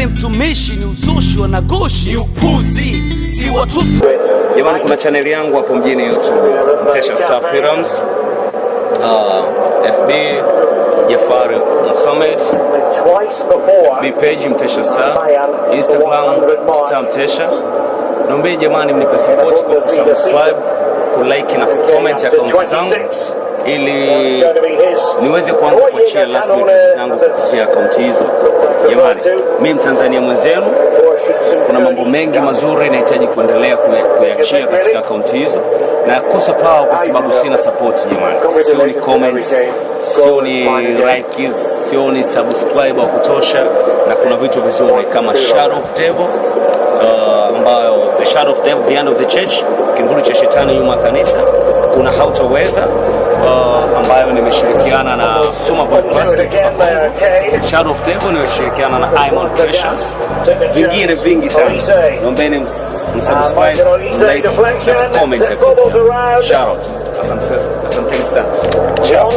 kweli mtumishi ni uzushi, wanagushi ni upuzi, si watusi. Jamani, kuna channel yangu hapo mjini YouTube, Mtesha Star Films, FB Jafari Muhammad, FB page Mtesha Star, Instagram Star Mtesha. Naomba jamani mnipe support kwa kusubscribe, kulike na kucomment account zangu ili niweze kuanza kuachia rasmi kazi zangu kupitia account hizo. Jamani, mimi Mtanzania mwenzenu, kuna mambo mengi mazuri nahitaji kuendelea kuyaachia katika account hizo, na kosa pao kwa sababu sina support jamani. Sioni comments, sioni likes, sioni subscribe wa kutosha, na kuna vitu vizuri kama Shadow of Devil, ambayo The Shadow of Devil Behind of the Church, kimvuli cha shetani nyuma kanisa. Kuna Hautaweza ambayo nimeshirikiana na Suma Basket. Shadow of Devil nimeshirikiana na Diamond Precious. Vingine vingi sana. Naombeni msubscribe, like na comment hapo. Shout out. Asante sana. Ciao.